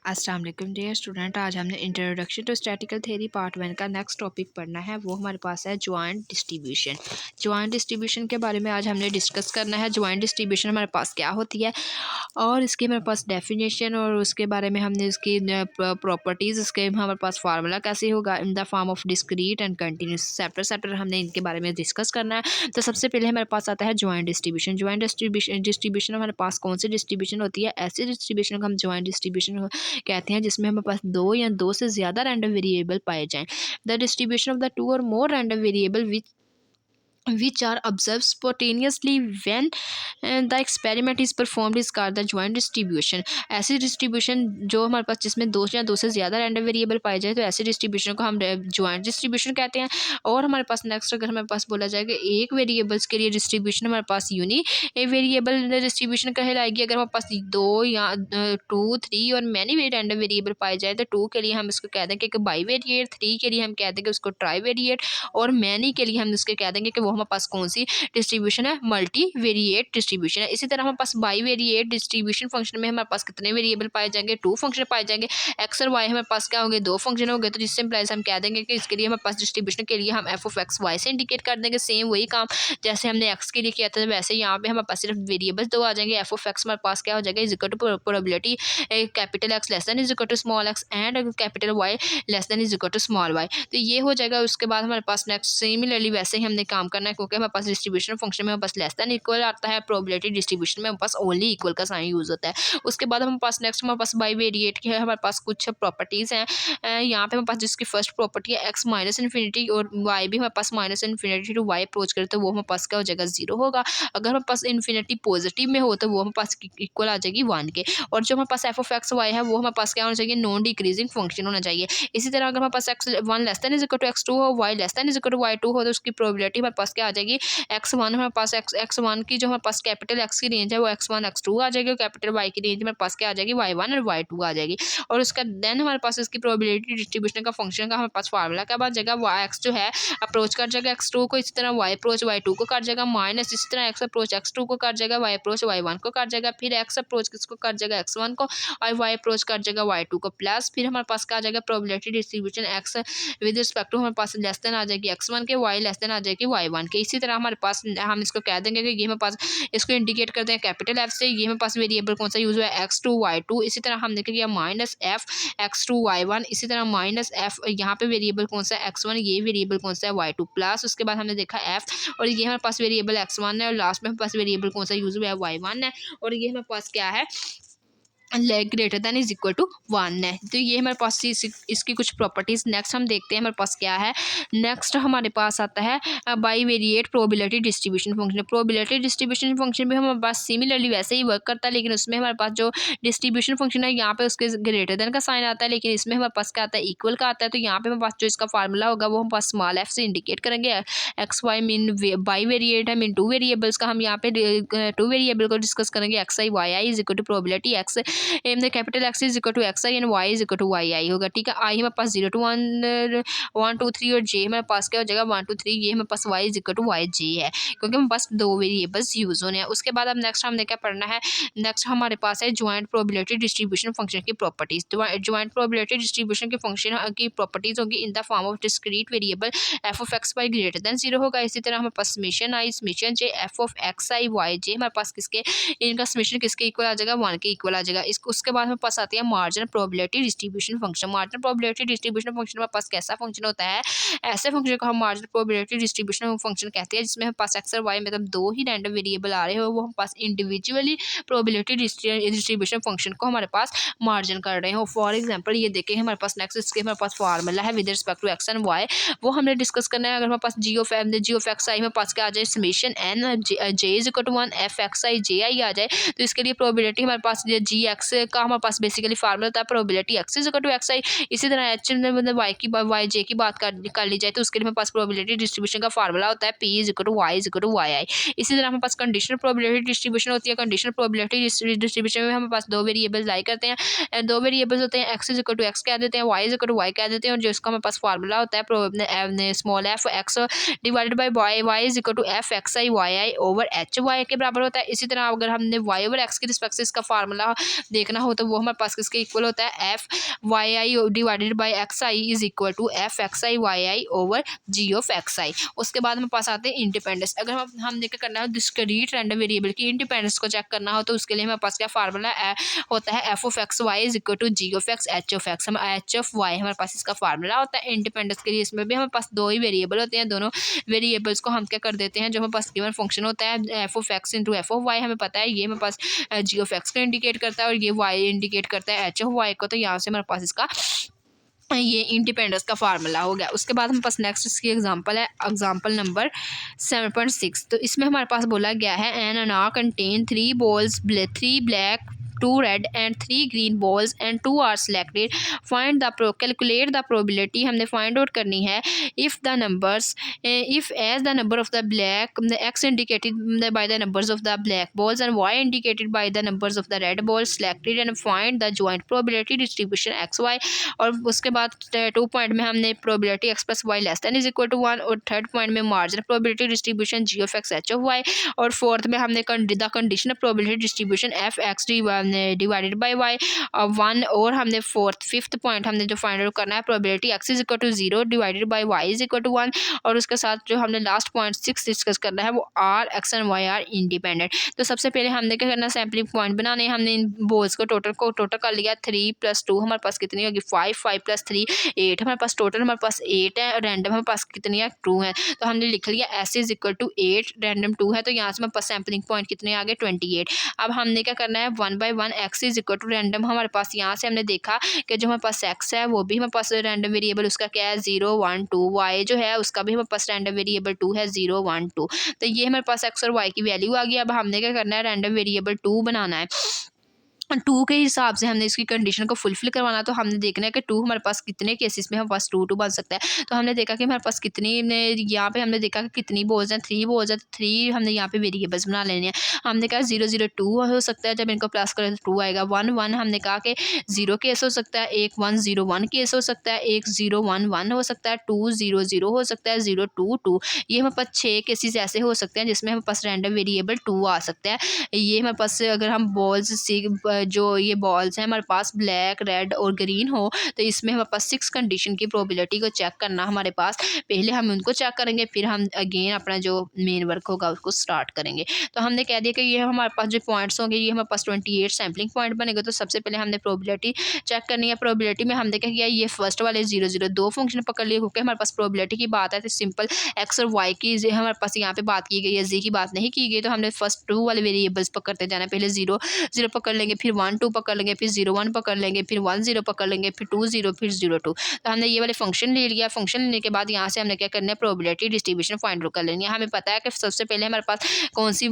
अस्सलाम वालेकुम dear student. आज हमने introduction to statical theory part 1 का नेक्स्ट टॉपिक पढ़ना है। वो हमारे पास है ज्वाइंट डिस्ट्रीब्यूशन। ज्वाइंट डिस्ट्रीब्यूशन के बारे में आज हमने डिस्कस करना है। ज्वाइंट डिस्ट्रीब्यूशन हमारे पास क्या होती है और इसकी हमारे पास डेफिनेशन और उसके बारे में हमने इसकी प्रॉपर्टीज़, इसके हमारे पास फार्मूला कैसे होगा इन the form of discrete and continuous separate हमने इनके बारे में डिस्कस करना है। तो सबसे पहले हमारे पास आता है ज्वाइंट डिस्ट्रीब्यूशन। ज्वाइंट डिस्ट्रीब्यूशन हमारे पास कौन सी डिस्ट्रीब्यूशन होती है? ऐसी डिस्ट्रीब्यूशन को हम ज्वाइंट डिस्ट्रीब्यूशन कहते हैं जिसमें हमारे पास दो या दो से ज़्यादा रैंडम वेरिएबल पाए जाएं। The distribution of the two और more random variable which are observed spontaneously when the experiment is performed is called the joint distribution। ऐसी डिस्ट्रीब्यूशन जो हमारे पास जिसमें दो या दो से ज़्यादा रैंडम वेरिएबल पाए जाए तो ऐसी डिस्ट्रीब्यूशन को हम ज्वाइंट डिस्ट्रीब्यूशन कहते हैं। और हमारे पास नेक्स्ट अगर हमारे पास बोला जाएगा एक वेरिएबल्स के लिए डिस्ट्रीब्यूशन हमारे पास यूनी वेरिएबल डिस्ट्रीब्यूशन कहलाएगी। अगर हमारे पास दो या 2, 3 और मैनी रैंडम वेरिएबल पाए जाए तो 2 के लिए हम इसको कह देंगे कि बाई वेरिएट, 3 के लिए हम कह देंगे उसको ट्राई वेरिएट और मैनी के लिए हम उसके कह देंगे कि वो हमारे पास कौन सी डिस्ट्रीब्यूशन है? मल्टी वेरिएट डिस्ट्रीब्यूशन है। इसी तरह हमारे पास बाई वेरिएट डिस्ट्रीब्यूशन फंक्शन में हमारे पास कितने वेरिएबल पाए जाएंगे? 2 फंक्शन पाए जाएंगे। एक्स और वाई हमारे पास क्या होंगे? 2 फंक्शन होंगे। तो जिससे इम्प्लाइज हम कह देंगे कि इसके लिए हमारे पास डिस्ट्रीब्यूशन के लिए हम एफ ऑफ एक्स वाई से इंडिकेट कर देंगे। सेम वही काम जैसे हमने एक्स के लिए किया था वैसे यहाँ पे हमारे पास सिर्फ वेरिएबल्स दो आ जाएंगे। एफ ऑफ एक्स हमारे पास क्या हो जाएगा? Is equal to probability capital X less than is equal to small X and capital Y less than is equal to small Y. तो ये हो जाएगा। उसके बाद हमारे पास नेक्स्ट सिमिलरली वैसे ही हमने काम करना है क्योंकि हमारे पास डिस्ट्रीब्यूशन फंक्शन में हमारे पास लेस देन इक्वल आता है। प्रोबेबिलिटी डिस्ट्रीब्यूशन में हमारे पास ओनली इक्वल का साइन यूज होता है। उसके बाद हमारे पास नेक्स्ट हमारे पास बाई वेरिएट की है। हमारे पास कुछ प्रॉपर्टीज़ हैं यहाँ पे हमारे पास जिसकी फर्स्ट प्रॉपर्टी है एक्स माइनस इन्फिनिटी और वाई भी हमारे पास minus infinity to y approach करे तो वो हमारे पास क्या हो जाएगा? 0 होगा। अगर हमारे पास इन्फिनिटी पॉजिटिव में हो तो वो हमारे पास इक्वल आ जाएगी 1 के। और जो हमारे पास एफ ऑफ एक्स वाई है वो हमारे पास क्या होना चाहिए? नॉन डिक्रीजिंग फंक्शन होना चाहिए। इसी तरह अगर हमारे पास x 1 less than is equal to x 2 हो, y less than is equal to y 2 हो तो उसकी प्रोबेबिलिटी हमारे पास क्या आ जाएगी? एक्स 1 हमारे पास एक्स 1 की जो हमारे पास कैपिटल एक्स की रेंज है वो एक्स 1 एक्स 2 आ जाएगी और कैपिटल वाई की रेंज हमारे पास क्या आ जाएगी? वाई 1 और वाई 2 आ जाएगी। और उसका देन हमारे पास इसकी प्रोबेबिलिटी डिस्ट्रीब्यूशन का फंक्शन का हमारे पास फार्मूला क्या बन जाएगा? वाई एक्स जो है अप्रोच कर जाएगा एक्स 2 को, इसी तरह वाई अप्रोच वाई 2 को कर जाएगा माइनस इसी तरह एक्स अप्रोच एक्स 2 को कर जाएगा, वाई अप्रोच वाई 1 को कर जाएगा, फिर एक्स अप्रोच किसको कर जाएगा? एक्स 1 को और वाई अप्रोच कर जाएगा वाई 2 को प्लस फिर हमारे पास क्या आ जाएगा? Probability distribution X with respect to हमारे पास लेस देन आ जाएगी एक्स 1 के, वाई लेस देन आ जाएगी वाई 1 के। इसी तरह हमारे पास हम इसको कह देंगे कि ये हमारे पास इसको इंडिकेट करते हैं कैपिटल एफ से। ये हमारे पास वेरिएबल कौन सा यूज हुआ है? X 2 Y 2। इसी तरह हमने क्या किया? Minus F X 2 Y 1। इसी तरह माइनस एफ यहाँ पे वेरिएबल कौन सा है? एक्स 1। ये वेरिएबल कौन सा है? वाई 2 प्लस उसके बाद हमने देखा एफ और ये हमारे पास वेरिएबल एक्स 1 है और लास्ट में हमारे पास वेरिएबल कौन सा यूज हुआ है? वाई 1 है और ये हमारे पास क्या है? Greater than is equal to 1 है। तो ये हमारे पास इसकी कुछ प्रॉपर्टीज़ नेक्स्ट हम देखते हैं हमारे पास क्या है। नेक्स्ट हमारे पास आता है by variate probability distribution function. Probability distribution function भी हमारे पास सिमिलरली वैसे ही वर्क करता है लेकिन उसमें हमारे पास जो डिस्ट्रीब्यूशन फंक्शन है यहाँ पे उसके ग्रेटर देन का साइन आता है लेकिन इसमें हमारे पास क्या आता है? इक्वल का आता है। तो यहाँ पे हमारे पास जो इसका फार्मूला होगा वो हम पास स्मॉल एफ से इंडिकेट करेंगे। X y mean bivariate है मीन 2 वेरिएबल्स का हम यहाँ पे 2 वेरिएबल को डिस्कस करेंगे। X I Y i is equal to probability x capital x is equal to x i and y is equal to y i होगा। ठीक है। आई हमारे पास 0 to 1 2 3 और जे हमारे पास क्या हो जाएगा? 1 2 3। ये हमारे पास y is equal to y j है क्योंकि हमारे पास 2 वेरिएबल्स यूज होने हैं। उसके बाद अब नेक्स्ट हमने क्या पढ़ना है? नेक्स्ट हमारे पास है ज्वाइंट प्रोबेबिलिटी डिस्ट्रीब्यूशन फंक्शन की प्रॉपर्टीज। ज्वाइंट प्रोबेबिलिटी डिस्ट्रीब्यूशन के फंक्शन की प्रॉपर्टीज होगी in the form of discrete variable f of x y greater than 0 होगा। इसी तरह हमारे पास summation i summation j f of x I y j हमारे पास किसके इनका समेशन किसके इक्वल आ जाएगा? 1 के इक्वल आ जाएगा। इसको उसके बाद हमारे पास आती है marginal probability distribution function. Marginal probability distribution function में पास कैसा फंक्शन होता है? ऐसे फंक्शन को हम मार्जिनल प्रोबेबिलिटी डिस्ट्रीब्यूशन फंक्शन कहते हैं जिसमें हम पास एक्स और वाई मतलब 2 ही रैंडम वेरिएबल आ रहे हो वो हम पास इंडिविजुअली प्रोबेबिलिटी डिस्ट्रीब्यूशन फंक्शन को हमारे पास मार्जिन कर रहे हो। फॉर एग्जाम्पल ये देखें हमारे पास नेक्स्ट इसके हमारे पास फार्मूला है with respect to X and Y वो हमने डिस्कस करना है। अगर हमारे पास जी ऑफ एक्स आई में पास क्या आ जाए? Summation n j is equal to 1 f x i j i आ जाए तो इसके लिए प्रोबेबिलिटी हमारे पास जी एक्स का हमारे पास बेसिकली फार्मूला होता है probability x is equal to x i. इसी तरह एच मतलब वाई जे की बात कर ली जाए तो उसके लिए हमारे पास प्रोबेबिलिटी डिस्ट्रीब्यूशन का फार्मूला होता है p is equal to y is equal to y i. इसी तरह हमारे पास कंडीशनल प्रोबेबिलिटी डिस्ट्रीब्यूशन होती है। कंडीशनल प्रोबेबिलिटी डिस्ट्रीब्यूशन में हमारे पास 2 वेरिएबल्स लाई करते हैं। 2 वेरिएबल्स होते हैं X is equal to X कह देते हैं, Y is equal to Y कह देते हैं और जो इसका हमारे पास फार्मूला होता है small F X divided by Y Y is equal to F x I Y I over H Y के बराबर होता है। इसी तरह अगर हमने वाई ओवर एक्स के रिस्पेक्ट से इसका फार्मूला देखना हो तो वो हमारे पास किसके इक्वल होता है, f y i divided by x i is equal to F x I Y I over g of x i. उसके बाद हमारे पास आते हैं इंडिपेंडेंस। अगर हमने क्या करना है डिस्क्रीट रैंडम वेरिएबल की इंडिपेंडेंस को चेक करना हो तो उसके लिए हमारे पास क्या फार्मूला होता है, F of x Y is equal to G of x H of X. हम एच ऑफ वाई हमारे पास इसका फार्मूला होता है। इंडिपेंडेंस के लिए इसमें भी हमारे पास दो ही वेरिएबल होते हैं, दोनों वेरिएबल्स को हम क्या कर देते हैं, जो हमारे पास गिवन फंक्शन होता है F of X into F of Y हमें पता है ये हमारे पास जी ऑफ एक्स को इंडिकेट करता है और ये वाई इंडिकेट करता है एच ऑफ वाई को। तो यहाँ से हमारे पास इसका ये इंडिपेंडेंस का फार्मूला हो गया। उसके बाद हमारे पास नेक्स्ट इसकी एग्जांपल है, एग्जांपल नंबर 7.6। तो इसमें हमारे पास बोला गया है एन अनार contain 3 balls, 3 black, 2 red and 3 green balls and 2 are selected. Calculate the probability हमने find out करनी है if the numbers if as the number of the black x indicated by the numbers of the black balls and y indicated by the numbers of the red balls selected and find the joint probability distribution x y। और उसके बाद 2 point में हमने probability x plus y less than is equal to 1 और third point में marginal probability distribution g of x h of y और fourth में हमने the conditional probability distribution f x divided by Y 1 और हमने fifth point हमने जो find out करना है probability x is equal to 0 divided by Y is equal to 1 और उसके साथ जो हमने लास्ट पॉइंट 6 डिस्कस करना है वो are X and Y are independent. तो सबसे पहले हमने क्या करना, सैम्पलिंग पॉइंट बनाने। हमने इन बोल्स को टोटल कर लिया 3 + 2 हमारे पास कितनी होगी 5 5 + 3 8 हमारे पास टोटल हमारे पास 8 है और रैंडम हमारे पास कितनी है 2 है। तो हमने लिख लिया S is equal to 8 random 2 है तो यहाँ से हमारे पास सैम्पलिंग पॉइंट कितने आ गए 28। अब हमने क्या करना है 1 by 1 X is equal to random हमारे पास यहाँ से हमने देखा कि जो हमारे पास एक्स है वो भी हमारे पास रैंडम वेरिएबल उसका क्या है 0 1 2, वाई जो है उसका भी हमारे पास रैंडम वेरिएबल 2 है 0 1 2। तो ये हमारे पास एक्स और वाई की वैल्यू आ गई। अब हमने क्या करना है रैंडम वेरिएबल 2 बनाना है। 2 के हिसाब से हमने इसकी कंडीशन को फुलफिल करवाना। तो हमने देखना है कि 2 हमारे पास कितने केसेस में हमारे पास 2 2 बन सकता है। तो हमने देखा कि हमारे पास कितनी यहाँ पे हमने देखा कि कितनी बॉल्स हैं 3 बॉल्स हैं। 3 हमने यहाँ पे वेरिएबल्स बना लेने हैं। हमने कहा 0 0 2 हो सकता है, जब इनको प्लस करें तो 2 आएगा। 1 1 हमने कहा कि 0 केस हो सकता है, एक 1 0 1 केस हो सकता है, एक 0 1 1 हो सकता है, 2 0 0 हो सकता है, 0 2 2। ये हमारे पास 6 केसेस ऐसे हो सकते हैं जिसमें हमारे पास रैंडम वेरिएबल 2 आ सकता है। ये हमारे पास अगर हम बॉल्स जो ये बॉल्स हैं हमारे पास ब्लैक रेड और ग्रीन हो तो इसमें हमारे पास 6 कंडीशन की प्रोबेबिलिटी को चेक करना हमारे पास। पहले हम उनको चेक करेंगे फिर हम अगेन अपना जो मेन वर्क होगा उसको स्टार्ट करेंगे। तो हमने कह दिया कि ये हमारे पास जो पॉइंट्स होंगे ये हमारे पास 28 सैम्पलिंग पॉइंट बनेगा। तो सबसे पहले हमने प्रोबेबिलिटी चेक करनी है। प्रोबेबिलिटी में हमने क्या किया, ये फर्स्ट वाले 0 0 2 फंक्शन पकड़ लिए क्योंकि हमारे पास प्रोबेबिलिटी की बात है तो सिंपल एक्स और वाई की हमारे पास यहाँ पे बात की गई है, जी की बात नहीं की गई। तो हमने फर्स्ट 2 वाले वेरिएबल्स पकड़ते जाना। पहले 0 0 पकड़ लेंगे, फिर 1 2 पकड़ लेंगे, फिर 0 1 पकड़ लेंगे, फिर 1 0 पकड़ लेंगे, फिर 2 0, फिर 0 2। तो हमने ये वाले फंक्शन ले लिया। फंक्शन लेने के बाद यहाँ से हमने क्या करना है प्रोबेबिलिटी डिस्ट्रीब्यूशन फाइंड आउट कर लेनी है। हमें पता है कि सबसे पहले हमारे पास कौन सी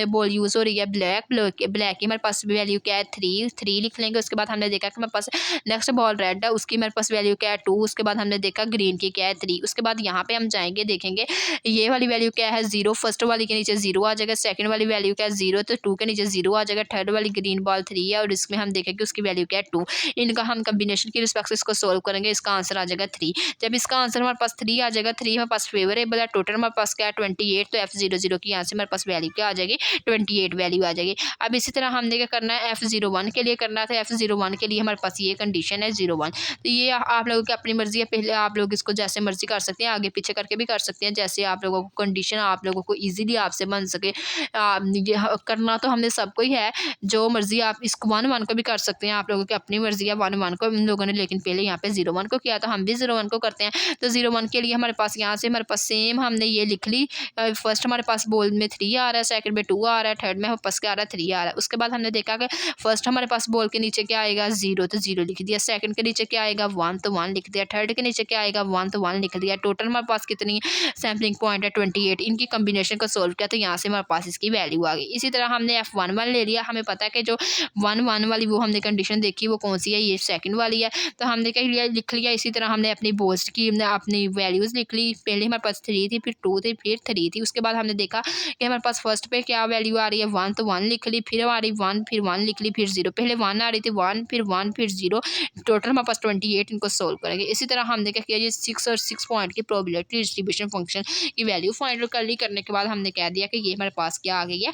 बॉल यूज़ हो रही है, ब्लैक की हमारे पास वैल्यू क्या है 3 लिख लेंगे। उसके बाद हमने देखा कि हमारे पास नेक्स्ट बॉल रेड है उसकी हमारे पास वैल्यू क्या है 2। उसके बाद हमने देखा ग्रीन की क्या है 3। उसके बाद यहाँ पे हम जाएंगे देखेंगे ये वाली वैल्यू क्या है 0, फर्स्ट वाली के नीचे 0 आ जाएगा, सेकंड वाली वैल्यू क्या है 0 तो 2 के नीचे 0 आ जाएगा, थर्ड वाली ग्रीन बॉल 3 है और इसमें हम देखेंगे उसकी वैल्यू क्या है 2। इनका हम कम्बिनेशन की रिस्पेक्ट से इसको सोल्व करेंगे, इसका आंसर आ जाएगा 3। जब इसका आंसर हमारे पास 3 आ जाएगा, 3 हमारे पास फेवरेबल है, टोटल हमारे पास क्या है 28। तो F00 की यहाँ से हमारे पास वैल्यू क्या आ जाएगी 28 वैल्यू आ जाएगी। अब इसी तरह हमने क्या करना है F01 के लिए करना था। F01 के लिए हमारे पास ये कंडीशन है 0 1। तो ये आप लोगों की अपनी मर्जी है, पहले आप लोग इसको जैसे मर्जी कर सकते हैं, आगे पीछे करके भी कर सकते हैं, जैसे आप लोगों को कंडीशन आप लोगों को ईजिली आपसे बन सके। ये करना तो हमने सबको ही है, जो मर्जी आप इसको 1 1 को भी कर सकते हैं, आप लोगों की अपनी मर्जी है 1 1 को इन लोगों ने, लेकिन पहले यहाँ पे 0 1 को किया तो हम भी 0 1 को करते हैं। तो 0 1 के लिए हमारे पास यहाँ से हमारे पास सेम हमने ये लिख ली। फर्स्ट हमारे पास बॉल में 3 आ रहा है, सेकंड में 2 आ रहा है, थर्ड में हमारे पास क्या आ रहा है 3 आ रहा है। उसके बाद हमने देखा कि फर्स्ट हमारे पास बॉल के नीचे क्या आएगा 0 तो 0 लिख दिया, सेकंड के नीचे क्या आएगा 1 तो 1 लिख दिया, थर्ड के नीचे क्या आएगा 1 तो 1 लिख दिया। टोटल हमारे पास कितनी सैम्पलिंग पॉइंट है 28। इनकी कम्बिनेशन को सोल्व किया तो यहाँ से हमारे पास इसकी वैल्यू आ गई। इसी तरह हमने F11 ले लिया। हमें पता है कि जो 1 1 वाली वो हमने कंडीशन देखी वो कौन सी है, ये सेकंड वाली है। तो हमने क्या लिया लिख लिया। इसी तरह हमने अपनी बोस्ट की अपनी वैल्यूज़ लिख ली। पहले हमारे पास 3 थी, फिर 2 थी, फिर 3 थी। उसके बाद हमने देखा कि हमारे पास फर्स्ट पे क्या वैल्यू आ रही है 1 तो 1 लिख ली, फिर आ रही 1 फिर 1 लिख ली, फिर 0। पहले 1 आ रही थी 1 फिर 0। टोटल हमारे पास 28। इनको सोल्व करेंगे। इसी तरह हमने क्या किया ये 6 और 6 पॉइंट की प्रोबेबिलिटी डिस्ट्रीब्यूशन फंक्शन की वैल्यू फाइंड कर ली। करने के बाद हमने कह दिया कि ये हमारे पास क्या आ गई है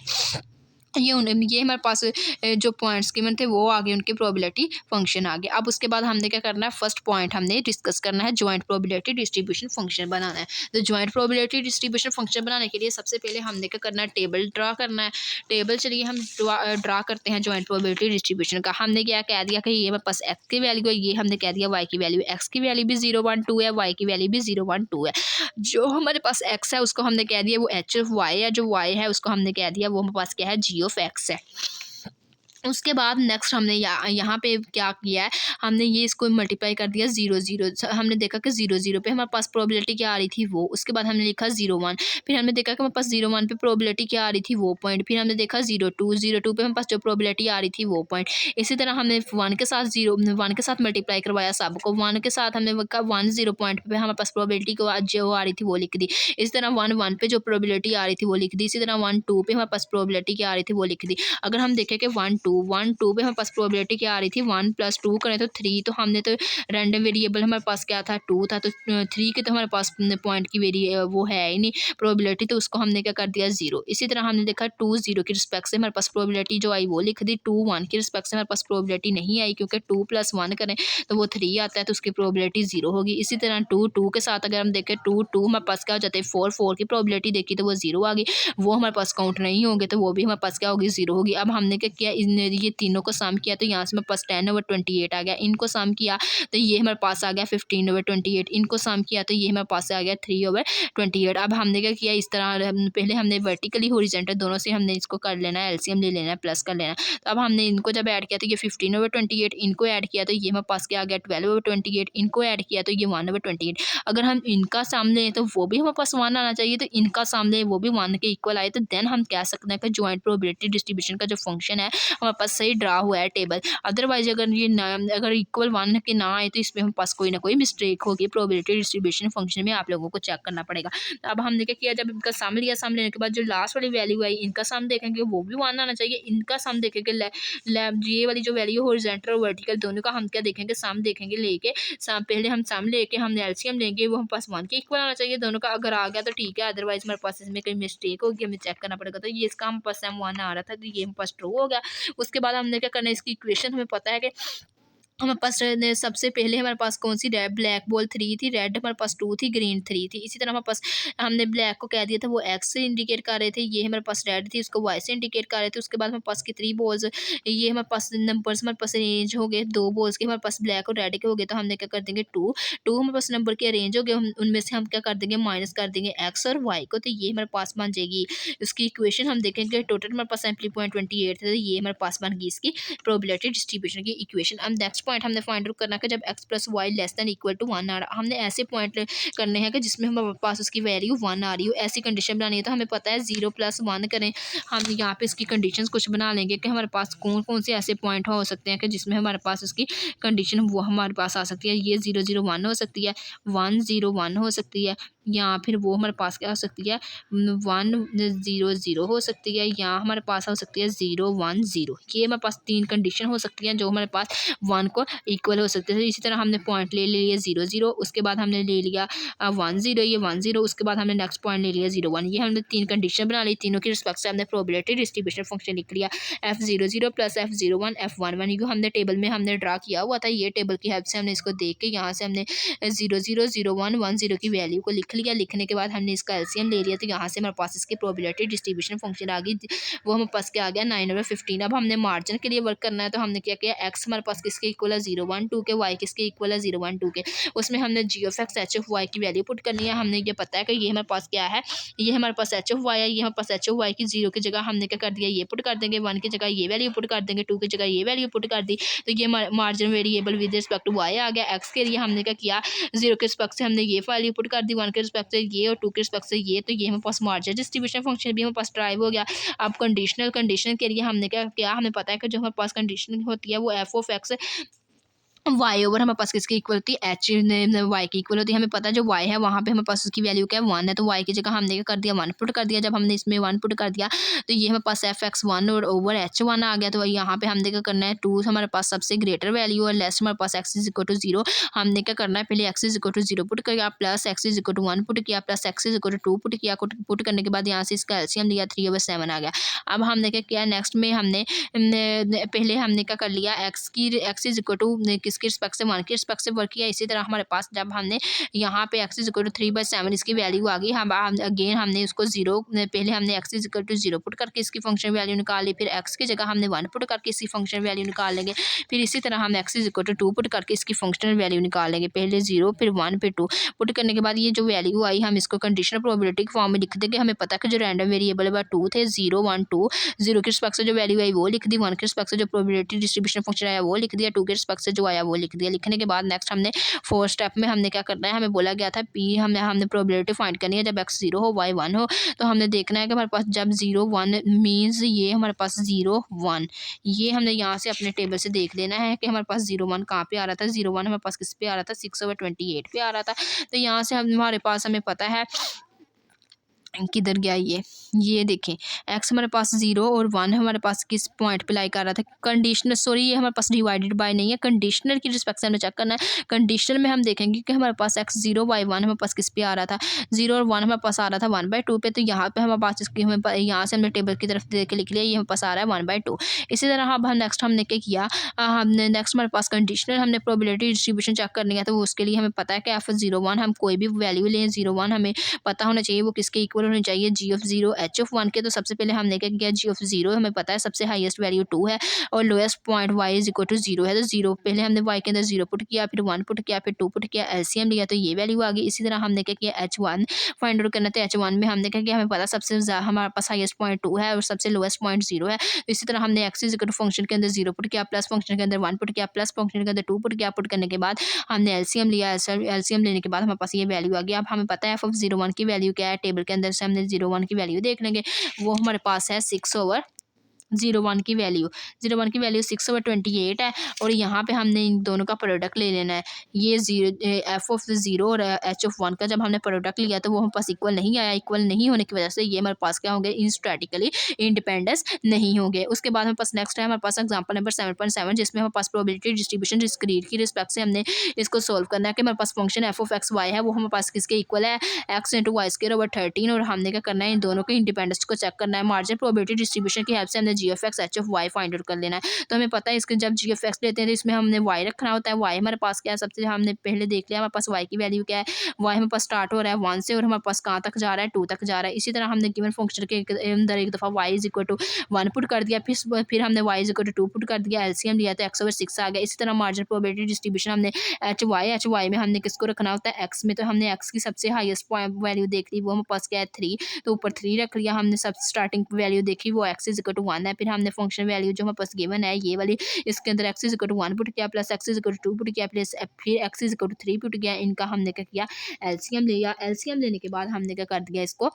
ये हमारे पास जो पॉइंट्स गिवन थे वो आ गए, उनके प्रोबेबिलिटी फंक्शन आ गया। अब उसके बाद हमने क्या करना है, फर्स्ट पॉइंट हमने डिस्कस करना है, जॉइंट प्रोबेबिलिटी डिस्ट्रीब्यूशन फंक्शन बनाना है। तो जॉइंट प्रोबेबिलिटी डिस्ट्रीब्यूशन फंक्शन बनाने के लिए सबसे पहले हमने क्या करना है, टेबल ड्रा करना है। टेबल चलिए हम ड्रा करते हैं जॉइंट प्रोबेबिलिटी डिस्ट्रीब्यूशन का। हमने क्या कह दिया कि ये हमारे पास एक्स की वैल्यू है, ये हमने कह दिया वाई की वैल्यू। एक्स की वैल्यू भी 0 1 2 है, वाई की वैल्यू भी 0 1 2 है। जो हमारे पास एक्स है उसको हमने कह दिया वो एच ऑफ वाई है, जो वाई है उसको हमने कह दिया वो हमारे पास क्या है, जी ऑफ एक्स है। उसके बाद नेक्स्ट हमने यहाँ पे क्या किया है, हमने ये इसको मल्टीप्लाई कर दिया 0 0। हमने देखा कि 0 0 पे हमारे पास प्रोबेबिलिटी क्या आ रही थी वो। उसके बाद हमने लिखा 0 1। फिर हमने देखा कि हमारे पास 0 1 पे प्रोबेबिलिटी क्या आ रही थी वो पॉइंट। फिर हमने देखा 0 2 0 2 पे हमारे पास जो प्रोबेबिलिटी आ रही थी वो पॉइंट। इसी तरह हमने 1 के साथ 1 के साथ मल्टीप्लाई करवाया सबको। 1 के साथ हमने 1 0 पॉइंट पे हमारे पास प्रोबेबिलिटी को जो आ रही थी वो लिख दी। इसी तरह 1 1 पे जो प्रोबेबिलिटी आ रही थी वो लिख दी। इसी तरह 1 2 पे हमारे पास प्रोबेबिलिटी क्या आ रही थी वो लिख दी। अगर हम देखें कि 1 2 पे हमारे पास प्रोबेबिलिटी क्या आ रही थी, 1 + 2 करें तो 3। तो हमने तो रैंडम वेरिएबल हमारे पास क्या था, 2 था। तो 3 के तो हमारे पास पॉइंट की वो है ही नहीं प्रोबेबिलिटी, तो उसको हमने क्या कर दिया 0। इसी तरह हमने देखा 2 0 की रिस्पेक्ट से हमारे पास प्रोबेबिलिटी जो आई वो लिख दी। 2 1 की रिस्पेक्ट से हमारे पास प्रोबेबिलिटी नहीं आई, क्योंकि 2 + 1 करें तो वो 3 आता है, तो उसकी प्रोबेबिलिटी 0 होगी। इसी तरह 2 2 के साथ अगर हम देखें 2 2 हमारे पास क्या हो जाते हैं 4 4 की प्रोबेबिलिटी देखी तो वो 0 आ गई। वो हमारे पास काउंट नहीं होंगे तो वो भी हमारे पास क्या होगी, 0 होगी। अब हमने क्या किया, ये तीनों को सम किया तो यहाँ से हमारे पास 10/28 आ गया। इनको सम किया तो ये हमारे पास आ गया 15/28। इनको सम किया तो ये हमारे पास आ गया 3/28। अब हमने क्या किया, इस तरह पहले हमने वर्टिकली हॉरिजॉन्टल दोनों से हमने इसको कर लेना है, एलसीएम ले लेना है, प्लस कर लेना है। तो अब हमने इनको जब ऐड किया तो ये 15/28, इनको ऐड किया तो ये हमारे पास क्या आ गया 12/28, इनको ऐड किया तो ये 1/28। अगर हम इनका सम लें तो वो भी हमारे पास 1 आना चाहिए, तो इनका सम लें वो भी 1 के इक्वल आए, तो देन हम कह सकते हैं कि जॉइंट प्रोबेबिलिटी डिस्ट्रीब्यूशन का जो फंक्शन है हमारे पास सही ड्रा हुआ है टेबल। अदरवाइज अगर ये अगर इक्वल 1 के ना आए तो इसमें हमारे पास कोई ना कोई मिस्टेक होगी प्रोबेबिलिटी डिस्ट्रीब्यूशन फंक्शन में, आप लोगों को चेक करना पड़ेगा। तो अब हमने क्या किया, जब इनका सम लिया, सम लेने के बाद जो लास्ट वाली वैल्यू आई इनका सम देखेंगे वो भी 1 आना चाहिए। इनका सम देखेंगे ये वाली जो वैल्यू हॉरिजॉन्टल और वर्टिकल दोनों का हम क्या देखेंगे, सम देखेंगे लेके। पहले हम सम लेके हमने एलसीएम लेंगे, वो हम पास 1 के इक्वल आना चाहिए दोनों का। अगर आ गया तो ठीक है, अदरवाइज हमारे पास इसमें कोई मिस्टेक होगी, हमें चेक करना पड़ेगा। तो ये इसका हम पास सम 1 आ रहा था तो ये हम पास ट्रू हो गया। उसके बाद हमने क्या करना है, इसकी इक्वेशन हमें पता है कि हमारे पास सबसे पहले हमारे पास कौन सी ब्लैक बॉल 3 थी, रेड हमारे पास 2 थी, ग्रीन 3 थी। इसी तरह हमारे पास हमने ब्लैक को कह दिया था वो एक्स से इंडिकेट कर रहे थे, ये हमारे पास रेड थी उसको वाई से इंडिकेट कर रहे थे। उसके बाद हमारे पास की 3 बॉल्स, ये हमारे पास नंबर्स हमारे पास अरेंज हो गए 2 बॉल्स के हमारे पास ब्लैक और रेड के हो गए। तो हमने क्या कर देंगे 2 हमारे पास नंबर के अरेंज हो गए, उनमें से हम क्या कर देंगे माइनस कर देंगे एक्स और वाई को, तो ये हमारे पास बन जाएगी। उसकी इक्वेशन हम देखेंगे, टोटल हमारे पास सैंपलिंग पॉइंट 28 थे, तो ये हमारे पास बन गई इसकी प्रोबेबिलिटी डिस्ट्रीब्यूशन की इक्वेशन। अब नेक्स्ट पॉइंट हमने फाइंड आउट करना कि जब x + y <= 1 आ रहा, हमने ऐसे पॉइंट करने हैं कि जिसमें हमारे पास उसकी वैल्यू 1 आ रही हो, ऐसी कंडीशन बनानी है। तो हमें पता है 0 + 1 करें, हम यहाँ पे इसकी कंडीशंस कुछ बना लेंगे कि हमारे पास कौन कौन से ऐसे पॉइंट हो सकते हैं कि जिसमें हमारे पास उसकी कंडीशन वो हमारे पास आ सकती है। ये 0 0 1 हो सकती है, 1 0 1 हो सकती है, या फिर वो हमारे पास क्या हो सकती है 1 0 0 हो सकती है, या हमारे पास हो सकती है 0 1 0। ये हमारे पास 3 कंडीशन हो सकती हैं जो हमारे पास 1 को इक्वल हो सकते हैं। इसी तरह हमने पॉइंट ले लिया 0 0, उसके बाद हमने ले लिया 1 0, ये 1 0, उसके बाद हमने नेक्स्ट पॉइंट ले लिया 0 1। ये हमने 3 कंडीशन बना ली, तीनों की रिस्पेक्ट से हमने प्रोबेबिलिटी डिस्ट्रीब्यूशन फंक्शन लिख लिया। f0 0 + f0 1 f1 1, ये हमने टेबल में हमने ड्रा किया हुआ था। ये टेबल की हेल्प से हमने इसको देख के यहाँ से हमने 0 0 0 1 1 0 की वैल्यू को लिख लिया। लिखने के बाद हमने इसका एलसीएम ले लिया, तो यहाँ से हमारे पास इसकी प्रोबेबिलिटी डिस्ट्रीब्यूशन फंक्शन आ गई, वो हमारे पास क्या आ गया 9/15। अब हमने मार्जिन के लिए वर्क करना है, तो हमने क्या किया, एक्स हमारे पास किसके इक्वल है 0 1 2 के, वाई किसके इक्वल है 0 1 2 के। उसमें हमने g of x H of y की वैल्यू पुट करनी है। हमने ये पता है कि ये हमारे पास क्या है, ये हमारे पास एच ऑफ वाई है, ये हमारे पास एच ऑफ वाई की 0 की जगह हमने क्या कर दिया, ये पुट कर देंगे, 1 की जगह ये वैल्यू पुट कर देंगे, 2 की जगह ये वैल्यू पुट कर दी। तो ये margin variable with respect to y आ गया। एक्स के लिए हमने क्या किया, 0 के रिस्पेक्ट से हमने ये वैल्यू पुट कर दी, 1 के रिस्पेक्ट से ये और 2 के रिस्पेक्ट से ये, तो ये हमारे पास मार्जिन डिस्ट्रीब्यूशन फंक्शन भी हमारे पास ड्राइव हो गया। अब कंडीशन के लिए हमने क्या किया, हमें पता है कि जो हमारे पास कंडीशन होती है वो f(x) वाई ओवर हमारे पास किसकी इक्वल होती है, एच वाई की इक्वल होती है। हमें पता है जो वाई है वहाँ पे हमारे पास उसकी वैल्यू क्या है, 1 है, तो वाई की जगह हमने क्या कर दिया, 1 पुट कर दिया। जब हमने इसमें 1 पुट कर दिया तो ये हमारे पास एफ एक्स 1 और ओवर एच 1 आ गया। तो यहाँ पे हमने क्या करना है, 2 हमारे पास सबसे ग्रेटर वैल्यू और लेस हमारे पास एक्स इज इक्वल टू 0। हमने क्या करना है, पहले x is equal to 0 put किया, plus x is equal to 1 put किया, plus x is equal to 2 put किया। पुट करने के बाद यहाँ से इसका एलसीएम लिया, 3/7 आ गया। अब हमने क्या किया, नेक्स्ट में हमने पहले हमने क्या कर लिया, एक्स इज इक्वल टू किसके रिस्पेक्ट से, 1 के रिस्पेक्ट से वर्क किया। इसी तरह हमारे पास जब हमने यहाँ पे एक्स इज इक्वल टू 3/7 इसकी वैल्यू आ गई, हम अगेन हमने उसको 0, पहले हमने X is equal to 0 put करके इसकी फंक्शन वैल्यू निकाल ली, फिर एक्स की जगह हमने 1 पुट करके इसकी फंक्शन वैल्यू निकाल लेंगे। फिर इसी तरह हम X is equal to 2 put करके इसकी फंक्शनल वैल्यू निकाल लेंगे, पहले 0 फिर 1 फिर 2 पुट करने के बाद ये जो वैल्यू आई हम इसको कंडीशनल प्रोबेबिलिटी के फॉर्म में लिख देंगे। हमें पता है कि जो रैंडम वेरिएबल है 2 थे, 0 1 2, 0 के रिस्पेक्ट से जो वैल्यू आई वो लिख दी, 1 के रिस्पेक्ट से जो प्रोबेबिलिटी डिस्ट्रीब्यूशन फंक्शन आया वो लिख दिया, 2 के रिस्पेक्ट से जो आया वो लिख दिया। लिखने के बाद नेक्स्ट हमने 4 स्टेप में हमने क्या करना है, हमें बोला गया था पी हमने प्रोबेबिलिटी फाइंड करनी है जब एक्स 0 हो वाई 1 हो। तो हमने देखना है कि हमारे पास जब 0 1 मीन्स ये हमारे पास 0 1, ये हमने यहाँ से अपने टेबल से देख लेना है कि हमारे पास 0 1 कहाँ पे आ रहा था। 0 1 हमारे पास किस पे आ रहा था, 6/28 पे आ रहा था। तो यहाँ से हमारे पास हमें पता है किधर गया ये देखें, एक्स हमारे पास 0 और 1 हमारे पास किस पॉइंट पे लाई कर रहा था, कंडीशनल, सॉरी ये हमारे पास डिवाइडेड बाय नहीं है, कंडीशनल की रिस्पेक्ट से हमें चेक करना है। कंडीशनल में हम देखेंगे कि हमारे पास एक्स 0 वाई 1 हमारे पास किस पे आ रहा था, 0 और 1 हमारे पास आ रहा था 1/2 पे। तो यहाँ पे हमारे पास इसकी हमें यहाँ से हमने टेबल की तरफ देख के लिख लिया, ये हमारे पास आ रहा है 1/2। इसी तरह अब हम नेक्स्ट हमने क्या किया, हमने नेक्स्ट हमारे पास कंडीशनल हमने प्रोबेबिलिटी डिस्ट्रीब्यूशन चेक करनी है। तो उसके लिए हमें पता है कि एफ 0 1 हम कोई भी वैल्यू लें, 0 1 हमें पता होना चाहिए वो किसके इक्वल होनी चाहिए, जी ऑफ 0 एच ऑफ 1 के। तो सबसे पहले हमने क्या किया, जी ऑफ 0 हमें पता है सबसे हाईएस्ट वैल्यू 2 है और lowest point y is equal to 0 है। तो 0 पहले हमने y के अंदर 0 पुट किया, फिर 1 पुट किया, फिर 2 पुट किया, एलसीएम लिया, तो ये वैल्यू आ गई। इसी तरह हमने क्या किया, h1 फाइंड आउट करना था। h1 में हमने क्या किया, हमें पता सबसे हमारे पास हाईएस्ट पॉइंट 2 है और सबसे लोएस्ट पॉइंट 0 है। तो इसी तरह हमने X is equal to function के अंदर 0 पुट किया, प्लस फंक्शन के अंदर 1 पुट किया, प्लस फंक्शन के अंदर 2 पुट किया। पुट करने के बाद हमने एलसीएम लिया, एलसीएम लेने के बाद हमारे पास ये वैल्यू आ गई। अब हमें पता है एफ ऑफ 0 1 की वैल्यू क्या है, टेबल के अंदर से हमने 0 1 की वैल्यू देख लेंगे, वो हमारे पास है 6/01 की वैल्यू, 0 1 की वैल्यू 6/28 है। और यहाँ पे हमने इन दोनों का प्रोडक्ट ले लेना है, ये एफ ऑफ 0 और एच ऑफ 1 का जब हमने प्रोडक्ट लिया तो वो हमारे पास इक्वल नहीं आया। इक्वल नहीं होने की वजह से ये हमारे पास क्या होंगे, इंस्टैटिकली इंडिपेंडेंस नहीं होंगे। उसके बाद हमारे पास नेक्स्ट है हमारे पास एग्जाम्पल नंबर 7.7, जिसमें हमारे पास प्रोबेबिलिटी डिस्ट्रीब्यूशन डिस्क्रीट की रिस्पेक्ट से हमने इसको सोल्व करना है कि हमारे पास function f of x y है वो हमारे पास किसके इक्वल है, x into y square over 13। और हमने क्या करना है, इन दोनों के इंडिपेंडेंस को चेक करना है। मार्जिन प्रोबेबिलिटी डिस्ट्रीब्यूशन की हेल्प से हमने g f x H of y find out कर लेना है। तो हमें पता है इसके जब जी एफ एक्स लेते हैं तो इसमें हमने वाई रखना होता है। वाई हमारे पास क्या है, सबसे हमने पहले देख लिया हमारे पास वाई की वैल्यू क्या है, वाई हमारे पास स्टार्ट हो रहा है 1 से और हमारे पास कहाँ तक जा रहा है, 2 तक जा रहा है। इसी तरह हमने गिवन फंक्शन के अंदर एक दफ़ा Y is equal to 1 put कर दिया, फिर हमने Y is equal to 2 put कर दिया, एलसीएम लिया तो एक्स ओवर 6 आ गया। इसी तरह मार्जिन प्रोबेबिलिटी डिस्ट्रीब्यूशन हमने एच वाई में हमने किसको रखना होता है, एक्स में। तो हमने एक्स की सबसे हाईएस्ट वैल्यू देख ली, वो हमारे पास क्या है 3, तो ऊपर 3 रख लिया। हमने सब स्टार्टिंग वैल्यू देखी वो एक्स इज इक्वल टू 1 है। फिर हमने फंक्शन वैल्यू जो हमारे पास गिवन है ये वाली, इसके अंदर x is equal to 1 put किया, plus x is equal to 2 put किया, प्लस फिर x is equal to 3 put किया। इनका हमने क्या किया, एलसीएम लिया। एलसीएम लेने के बाद हमने क्या कर दिया, इसको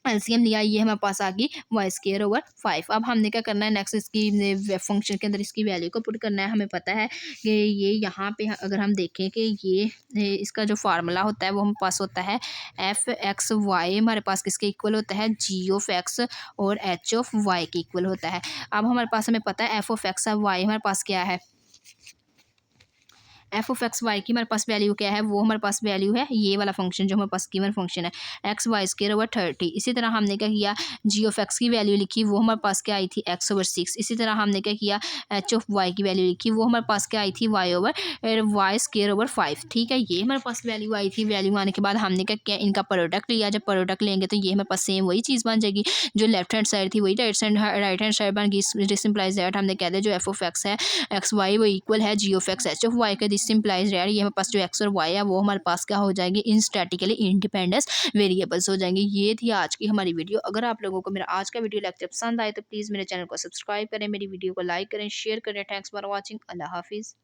एलसीएम लिया, ये हमारे पास आ गई वाई स्क्वायर ओवर 5। अब हमने क्या करना है, नेक्स्ट इसकी फंक्शन के अंदर इसकी वैल्यू को पुट करना है। हमें पता है कि ये यहाँ पे अगर हम देखें कि ये इसका जो फार्मूला होता है वो हमारे पास होता है एफ एक्स वाई हमारे पास किसके इक्वल होता है, जी ऑफ एक्स और एच ऑफ वाई के इक्वल होता है। अब हमारे पास हमें पता है एफ ऑफ एक्स वाई हमारे पास क्या है, एफ ऑफ एक्स वाई की हमारे पास वैल्यू क्या है, वो हमारे पास वैल्यू है ये वाला फंक्शन जो हमारे पास गिवन फंक्शन है एक्स वाई स्क्वायर ओवर 30। इसी तरह हमने क्या किया, जी ऑफ एक्स की वैल्यू लिखी, वो हमारे पास क्या आई थी, एक्स ओवर 6। इसी तरह हमने क्या किया, एच ऑफ वाई की वैल्यू लिखी, वो हमारे पास क्या आई थी, वाई स्क्वायर ओवर 5। ठीक है, ये हमारे पास वैल्यू आई थी। वैल्यू आने के बाद हमने क्या किया, इनका प्रोडक्ट लिया। जब प्रोडक्ट लेंगे तो ये हमारे पास सेम वही चीज़ बन जाएगी, जो लेफ्ट हैंड साइड थी वही राइट हैंड साइड बन गई। दिस इम्प्लाइज दैट हमने कह दिया जो एफ ऑफ एक्स है एक्स वाई वो इक्वल है g of x H of y का। दिस इम्प्लाइज दैट ये हमारे पास जो एक्स और वाई है वो हमारे पास क्या हो जाएंगे, इंस्टैटिकली इंडिपेंडेंस वेरिएबल्स हो जाएंगे। ये थी आज की हमारी वीडियो। अगर आप लोगों को मेरा आज का वीडियो लेक्चर पसंद आए तो प्लीज़ मेरे चैनल को सब्सक्राइब करें, मेरी वीडियो को लाइक करें, शेयर करें। Thanks for watching. अल्लाह हाफिज़।